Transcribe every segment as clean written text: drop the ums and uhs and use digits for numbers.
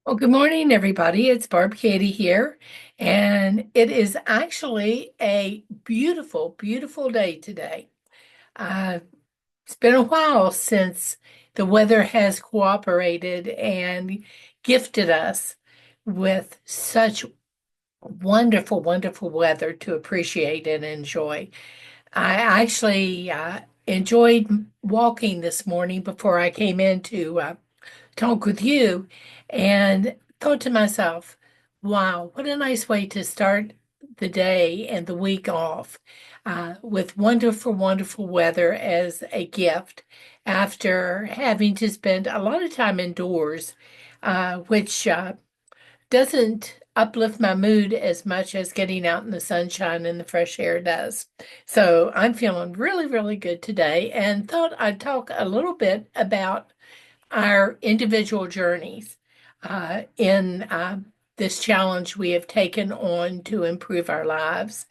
Well, good morning, everybody. It's Barb Katie here, and it is actually a beautiful, beautiful day today. Uh, it's been a while since the weather has cooperated and gifted us with such wonderful, wonderful weather to appreciate and enjoy. I actually enjoyed walking this morning before I came in to talk with you and thought to myself, wow, what a nice way to start the day and the week off with wonderful, wonderful weather as a gift after having to spend a lot of time indoors, which doesn't uplift my mood as much as getting out in the sunshine and the fresh air does. So I'm feeling really, really good today and thought I'd talk a little bit about our individual journeys in this challenge we have taken on to improve our lives.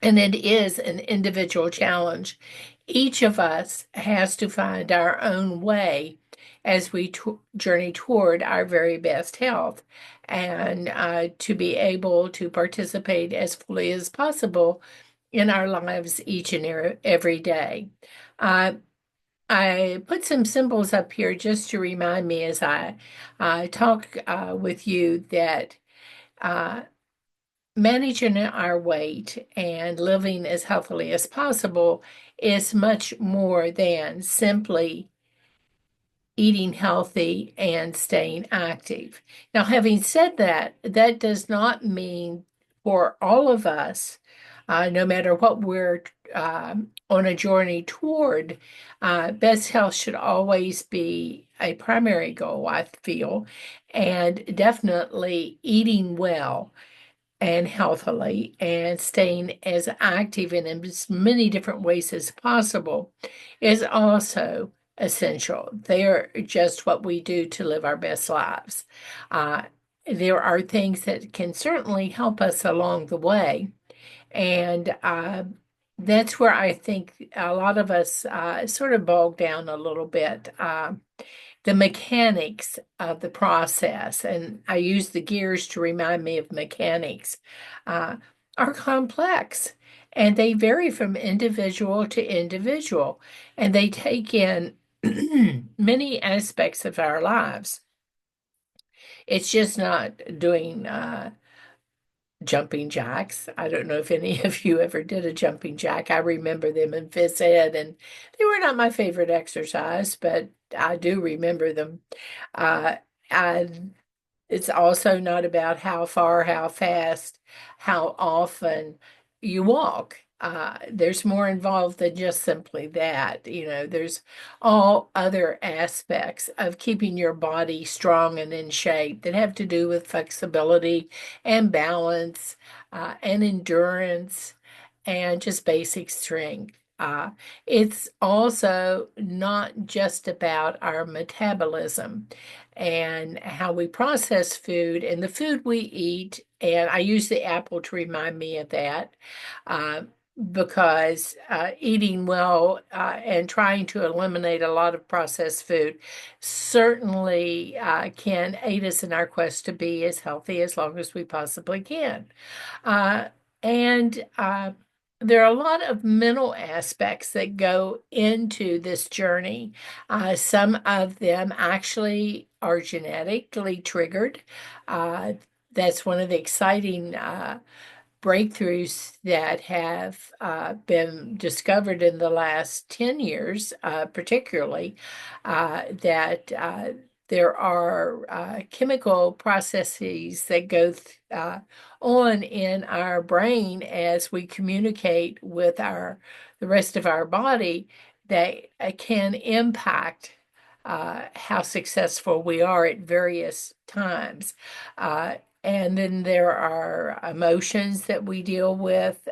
And it is an individual challenge. Each of us has to find our own way as we journey toward our very best health and to be able to participate as fully as possible in our lives each and every day. Uh, I put some symbols up here just to remind me as I talk with you that uh, managing our weight and living as healthily as possible is much more than simply eating healthy and staying active. Now, having said that, that does not mean for all of us, no matter what we're on a journey toward, best health should always be a primary goal, I feel, and definitely eating well and healthily and staying as active in as many different ways as possible is also essential. They are just what we do to live our best lives. Uh, there are things that can certainly help us along the way. And that's where I think a lot of us sort of bog down a little bit. The mechanics of the process, and I use the gears to remind me of mechanics, uh, are complex and they vary from individual to individual, and they take in many aspects of our lives. It's just not doing jumping jacks. I don't know if any of you ever did a jumping jack. I remember them in phys ed, and they were not my favorite exercise, but I do remember them. Uh, I, it's also not about how far, how fast, how often you walk. There's more involved than just simply that. You know, there's all other aspects of keeping your body strong and in shape that have to do with flexibility and balance and endurance and just basic strength. It's also not just about our metabolism and how we process food and the food we eat. And I use the apple to remind me of that uh, because eating well and trying to eliminate a lot of processed food certainly can aid us in our quest to be as healthy as long as we possibly can. Uh, and there are a lot of mental aspects that go into this journey. Some of them actually are genetically triggered. Uh, that's one of the exciting breakthroughs that have been discovered in the last 10 years, particularly, that there are chemical processes that go on in our brain as we communicate with the rest of our body that can impact how successful we are at various times. And then there are emotions that we deal with.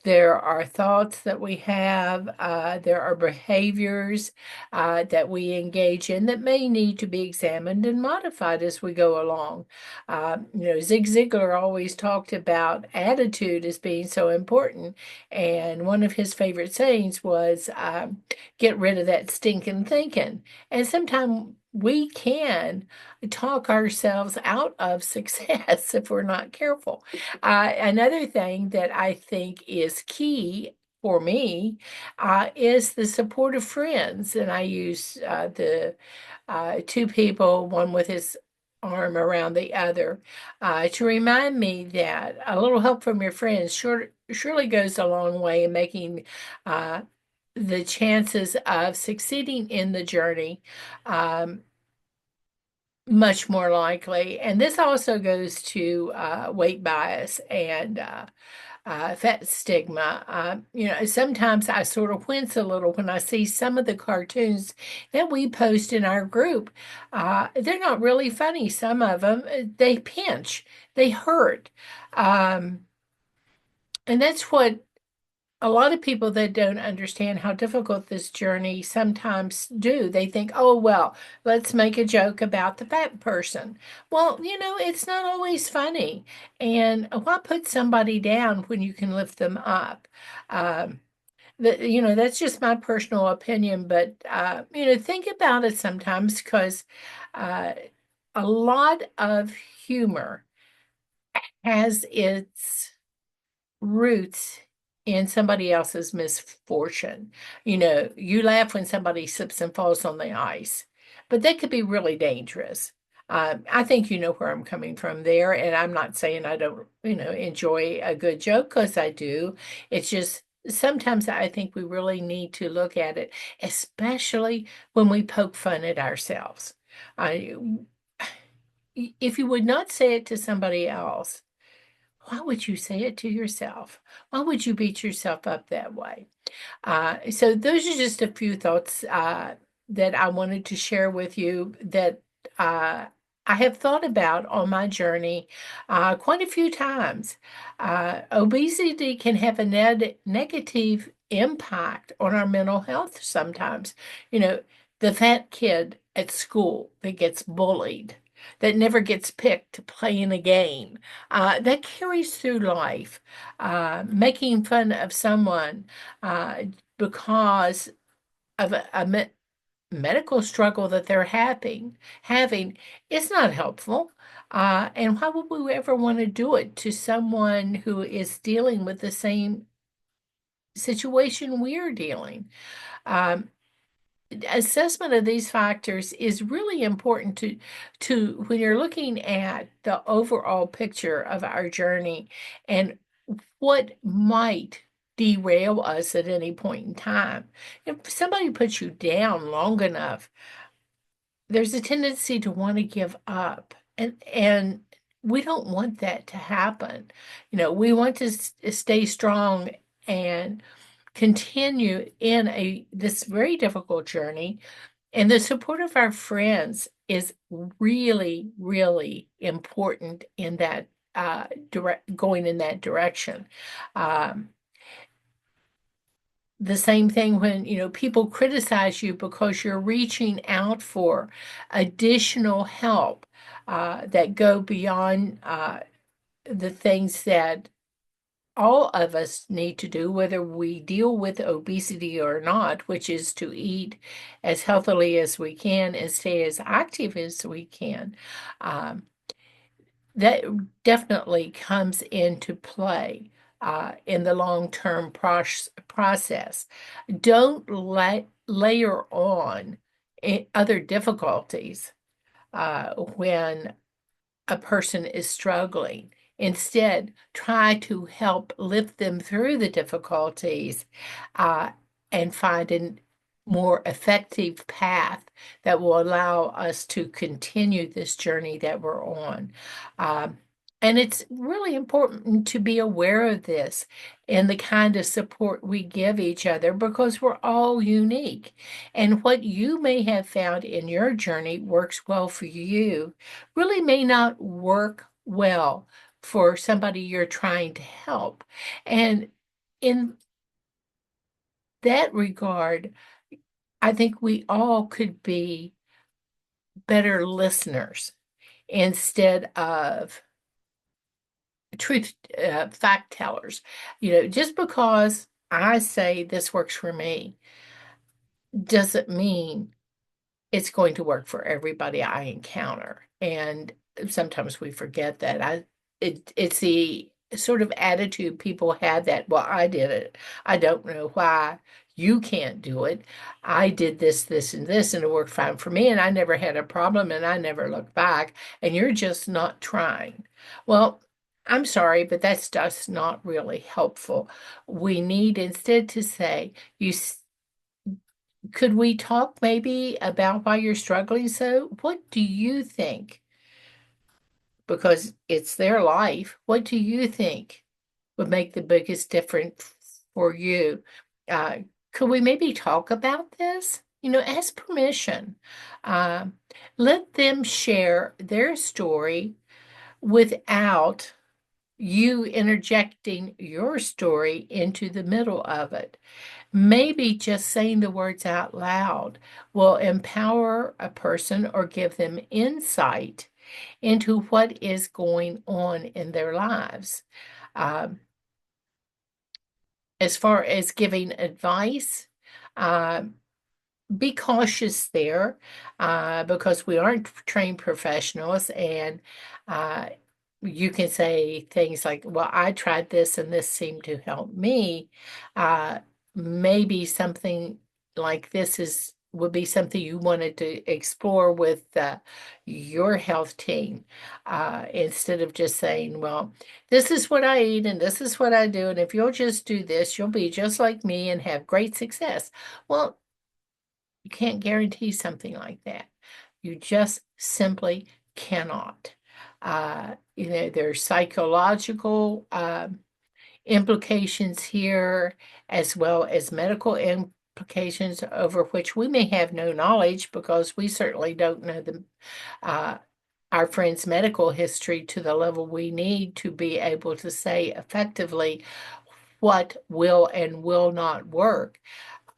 There are thoughts that we have. There are behaviors that we engage in that may need to be examined and modified as we go along. Zig Ziglar always talked about attitude as being so important. And one of his favorite sayings was, get rid of that stinking thinking. And sometimes we can talk ourselves out of success if we're not careful. Another thing that I think is key for me is the support of friends. And I use the two people, one with his arm around the other, to remind me that a little help from your friends surely goes a long way in making uh, the chances of succeeding in the journey um, much more likely. And this also goes to weight bias and fat stigma. Sometimes I sort of wince a little when I see some of the cartoons that we post in our group. They're not really funny. Some of them, they pinch, they hurt. Um, and that's what a lot of people that don't understand how difficult this journey sometimes do. They think, oh, well, let's make a joke about the fat person. Well, it's not always funny. And why put somebody down when you can lift them up? Um, that's just my personal opinion, but, think about it sometimes because uh, a lot of humor has its roots in somebody else's misfortune. You laugh when somebody slips and falls on the ice, but that could be really dangerous. I think you know where I'm coming from there, and I'm not saying I don't, enjoy a good joke because I do. It's just sometimes I think we really need to look at it, especially when we poke fun at ourselves. I, if you would not say it to somebody else, why would you say it to yourself? Why would you beat yourself up that way? So those are just a few thoughts that I wanted to share with you that uh, I have thought about on my journey quite a few times. Obesity can have a negative impact on our mental health sometimes. You know, the fat kid at school that gets bullied, that never gets picked to play in a game, that carries through life. Making fun of someone uh, because of a medical struggle that they're having is not helpful. And why would we ever want to do it to someone who is dealing with the same situation we're dealing? Um, Assessment of these factors is really important to when you're looking at the overall picture of our journey and what might derail us at any point in time. If somebody puts you down long enough, there's a tendency to want to give up. And we don't want that to happen. We want to stay strong and continue in a this very difficult journey. And the support of our friends is really, really important in that going in that direction. Um, the same thing when, people criticize you because you're reaching out for additional help that go beyond the things that all of us need to do, whether we deal with obesity or not, which is to eat as healthily as we can and stay as active as we can. Um, that definitely comes into play in the long-term process. Don't layer on other difficulties when a person is struggling. Instead, try to help lift them through the difficulties uh, and find a more effective path that will allow us to continue this journey that we're on. Um, and it's really important to be aware of this and the kind of support we give each other because we're all unique. And what you may have found in your journey works well for you really may not work well for somebody you're trying to help. And in that regard, I think we all could be better listeners instead of truth fact tellers. Just because I say this works for me doesn't mean it's going to work for everybody I encounter. And sometimes we forget that. It's the sort of attitude people have that, well, I did it. I don't know why you can't do it. I did this, this, and this, and it worked fine for me, and I never had a problem, and I never looked back, and you're just not trying. Well, I'm sorry, but that's just not really helpful. We need instead to say, could we talk maybe about why you're struggling so? What do you think? Because it's their life. What do you think would make the biggest difference for you? Uh, could we maybe talk about this? Ask permission. Uh, Let them share their story without you interjecting your story into the middle of it. Maybe just saying the words out loud will empower a person or give them insight into what is going on in their lives. Um, as far as giving advice, um, be cautious there because we aren't trained professionals, and uh, you can say things like, well, I tried this and this seemed to help me. Uh, Maybe something like this would be something you wanted to explore with your health team instead of just saying, well, this is what I eat and this is what I do, and if you'll just do this, you'll be just like me and have great success. Well, you can't guarantee something like that. You just simply cannot. There's psychological implications here, as well as medical implications over which we may have no knowledge because we certainly don't know uh, our friend's medical history to the level we need to be able to say effectively what will and will not work.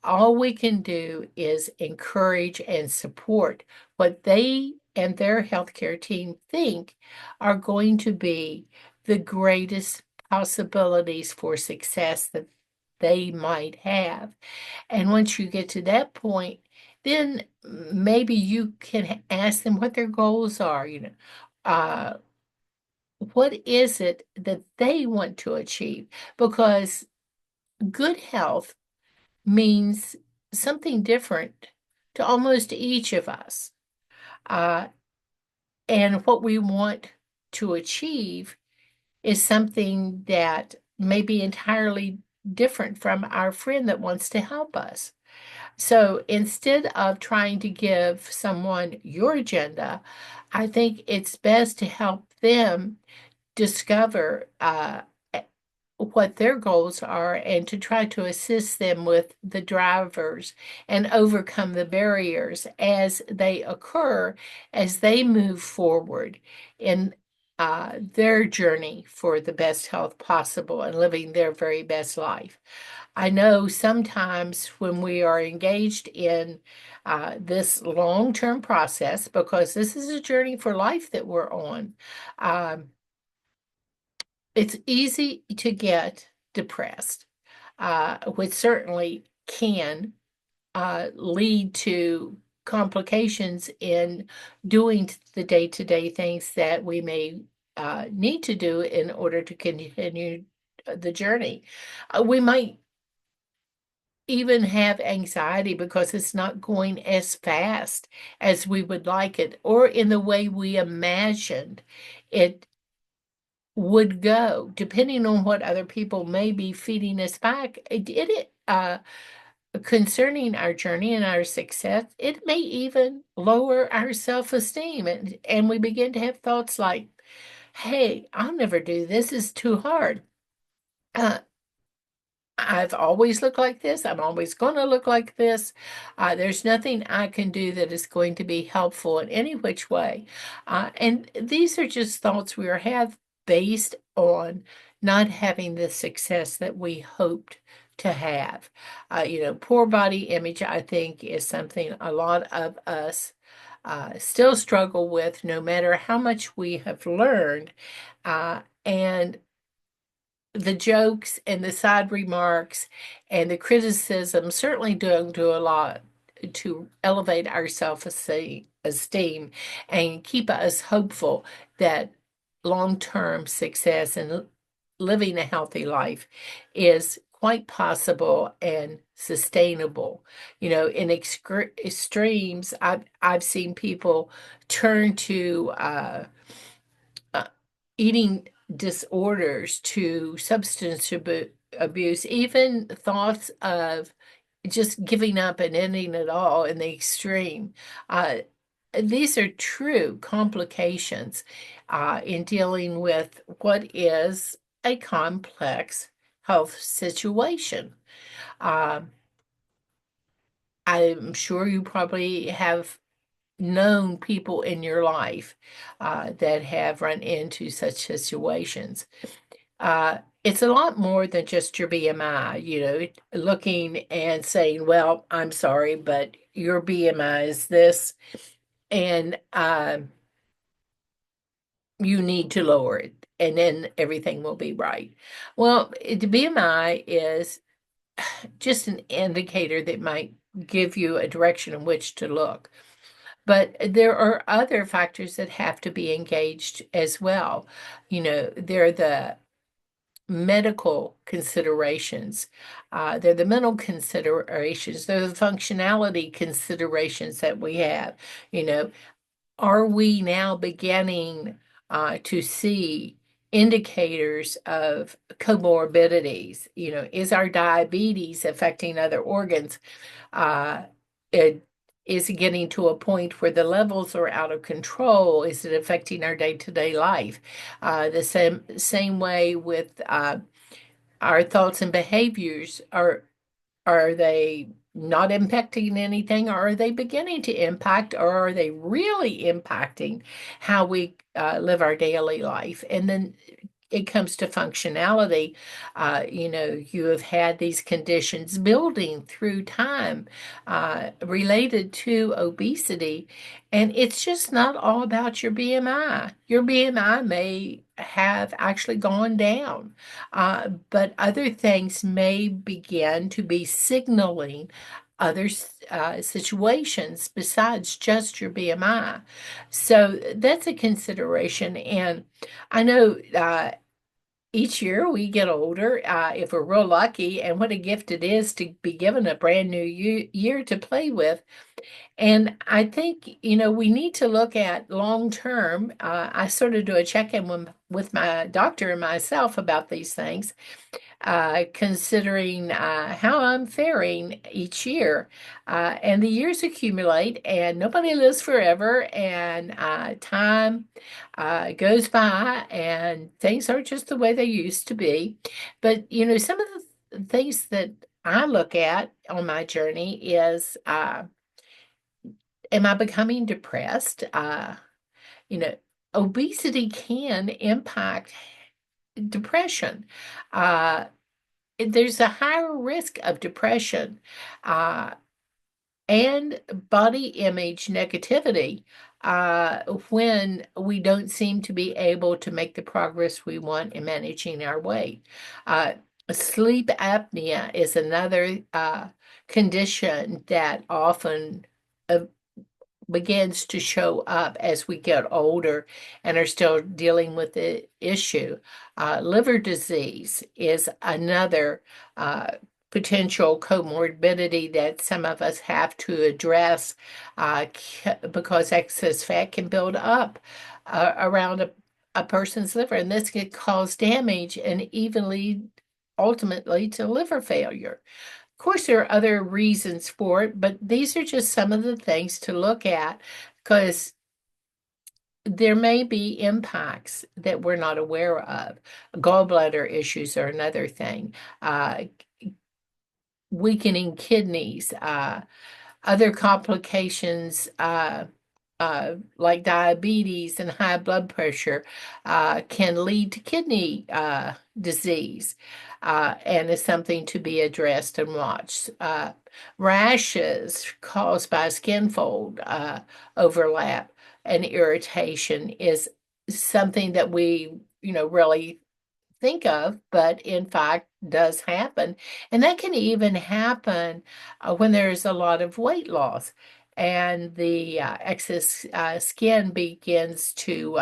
All we can do is encourage and support what they and their healthcare team think are going to be the greatest possibilities for success that they might have. And once you get to that point, then maybe you can ask them what their goals are, uh, what is it that they want to achieve? Because good health means something different to almost each of us. Uh, and what we want to achieve is something that may be entirely different from our friend that wants to help us. So instead of trying to give someone your agenda, I think it's best to help them discover what their goals are and to try to assist them with the drivers and overcome the barriers as they occur as they move forward in their journey for the best health possible and living their very best life. I know sometimes when we are engaged in this long-term process, because this is a journey for life that we're on, um, it's easy to get depressed, which certainly can lead to complications in doing the day-to-day things that we may need to do in order to continue the journey. We might even have anxiety because it's not going as fast as we would like it or in the way we imagined it would go, depending on what other people may be feeding us back. Concerning our journey and our success, it may even lower our self-esteem, and we begin to have thoughts like, hey, I'll never do this, it's too hard. Uh, I've always looked like this. I'm always going to look like this. There's nothing I can do that is going to be helpful in any which way. And these are just thoughts we have based on not having the success that we hoped to have. Poor body image, I think, is something a lot of us still struggle with, no matter how much we have learned. And the jokes and the side remarks and the criticism certainly don't do a lot to elevate our self-esteem and keep us hopeful that long-term success and living a healthy life is quite possible and sustainable. You know, in extremes, I've seen people turn to uh, eating disorders, to abuse, even thoughts of just giving up and ending it all in the extreme. Uh, these are true complications in dealing with what is a complex health situation. Um, I'm sure you probably have known people in your life that have run into such situations. It's a lot more than just your BMI, you know, looking and saying, well, I'm sorry, but your BMI is this, and you need to lower it, and then everything will be right. Well, the BMI is just an indicator that might give you a direction in which to look. But there are other factors that have to be engaged as well. You know, there are the medical considerations, they're the mental considerations, they're the functionality considerations that we have. You know, are we now beginning to see indicators of comorbidities? You know, is our diabetes affecting other organs? Uh, it is it getting to a point where the levels are out of control? Is it affecting our day-to-day life? The same way with our thoughts and behaviors. Are they not impacting anything, or are they beginning to impact, or are they really impacting how we live our daily life? And then it comes to functionality. You know, you have had these conditions building through time related to obesity, and it's just not all about your BMI. Your BMI may have actually gone down, but other things may begin to be signaling other situations besides just your BMI. So that's a consideration. And I know each year we get older, if we're real lucky, and what a gift it is to be given a brand new year to play with. And I think, you know, we need to look at long term. I sort of do a check in with my doctor and myself about these things, considering how I'm faring each year. And the years accumulate, and nobody lives forever, and time goes by, and things aren't just the way they used to be. But, you know, some of the things that I look at on my journey is am I becoming depressed? You know, obesity can impact depression. Uh, there's a higher risk of depression uh, and body image negativity when we don't seem to be able to make the progress we want in managing our weight. Uh, Sleep apnea is another condition that often uh, begins to show up as we get older and are still dealing with the issue. Liver disease is another potential comorbidity that some of us have to address because excess fat can build up around a person's liver, and this can cause damage and even lead ultimately to liver failure. Of course, there are other reasons for it, but these are just some of the things to look at because there may be impacts that we're not aware of. Gallbladder issues are another thing. Uh, Weakening kidneys, other complications like diabetes and high blood pressure can lead to kidney disease and is something to be addressed and watched. Rashes caused by skin fold overlap and irritation is something that we, you know, really think of, but in fact does happen. And that can even happen when there's a lot of weight loss and the excess skin begins to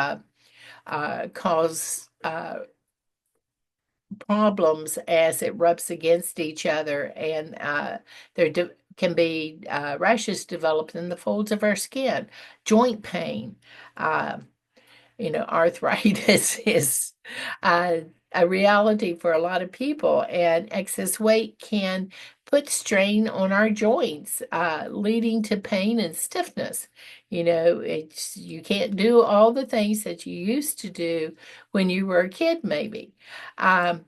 cause problems as it rubs against each other, and can be rashes developed in the folds of our skin, joint pain. Uh, Arthritis is uh, a reality for a lot of people, and excess weight can put strain on our joints, leading to pain and stiffness. You can't do all the things that you used to do when you were a kid, maybe. Um,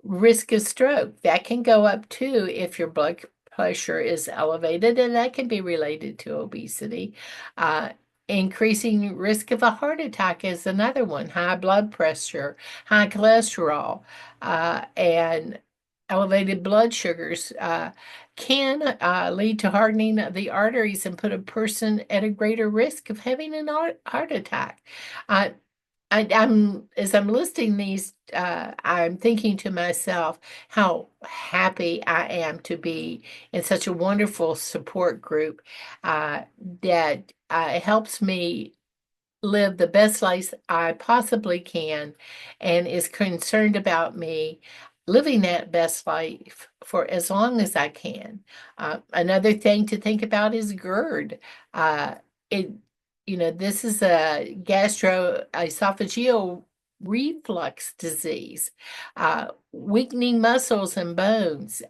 Risk of stroke, that can go up too if your blood pressure is elevated, and that can be related to obesity. Uh, Increasing risk of a heart attack is another one. High blood pressure, high cholesterol, and elevated blood sugars can lead to hardening of the arteries and put a person at a greater risk of having an heart attack. Uh, I'm as I'm listing these, I'm thinking to myself how happy I am to be in such a wonderful support group uh, that helps me live the best life I possibly can and is concerned about me living that best life for as long as I can. Another thing to think about is GERD. It, this is a gastroesophageal reflux disease, weakening muscles and bones.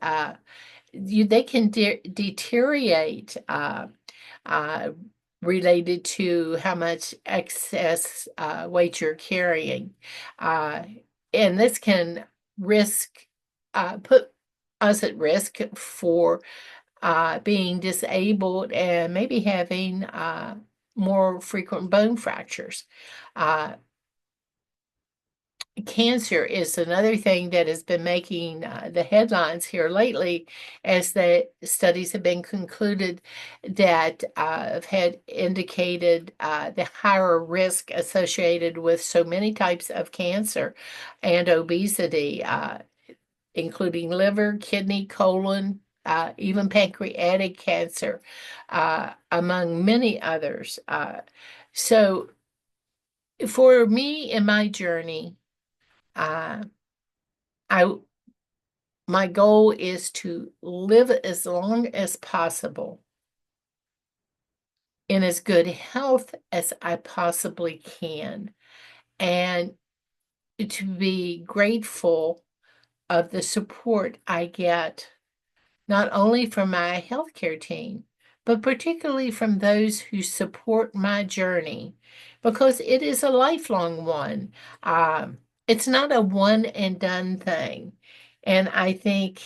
They can deteriorate. Uh, Related to how much excess weight you're carrying. Uh, and this can put us at risk for being disabled and maybe having more frequent bone fractures. Uh, Cancer is another thing that has been making the headlines here lately, as the studies have been concluded that have had indicated the higher risk associated with so many types of cancer and obesity, including liver, kidney, colon, even pancreatic cancer, among many others. So for me in my journey, uh, I my goal is to live as long as possible in as good health as I possibly can, and to be grateful of the support I get, not only from my healthcare team, but particularly from those who support my journey, because it is a lifelong one. It's not a one and done thing. And I think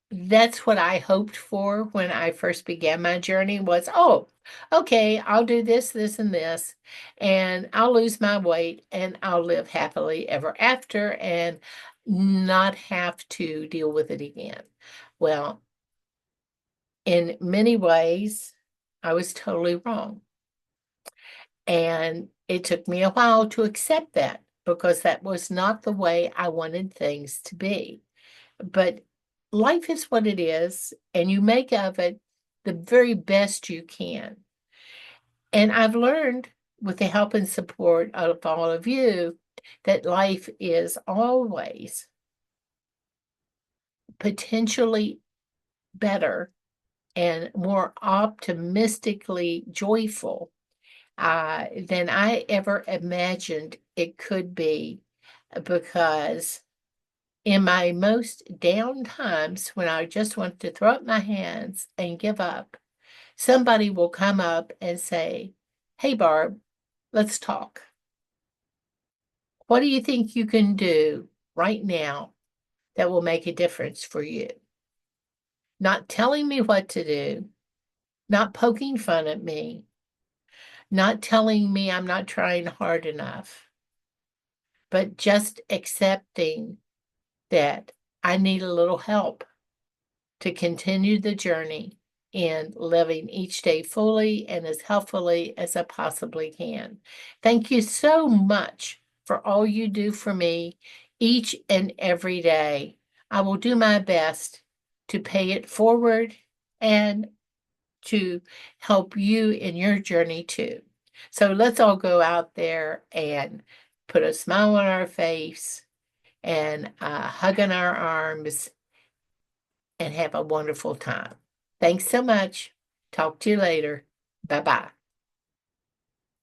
that's what I hoped for when I first began my journey was, oh, okay, I'll do this, this, and this, and I'll lose my weight and I'll live happily ever after and not have to deal with it again. Well, in many ways, I was totally wrong. And it took me a while to accept that because that was not the way I wanted things to be. But life is what it is, and you make of it the very best you can. And I've learned with the help and support of all of you that life is always potentially better and more optimistically joyful than I ever imagined it could be, because in my most down times when I just want to throw up my hands and give up, somebody will come up and say, "Hey, Barb, let's talk. What do you think you can do right now that will make a difference for you?" Not telling me what to do, not poking fun at me, not telling me I'm not trying hard enough, but just accepting that I need a little help to continue the journey in living each day fully and as healthfully as I possibly can. Thank you so much for all you do for me. each and every day. I will do my best to pay it forward and to help you in your journey too. So let's all go out there and put a smile on our face and a hug in our arms and have a wonderful time. Thanks so much. Talk to you later. Bye bye.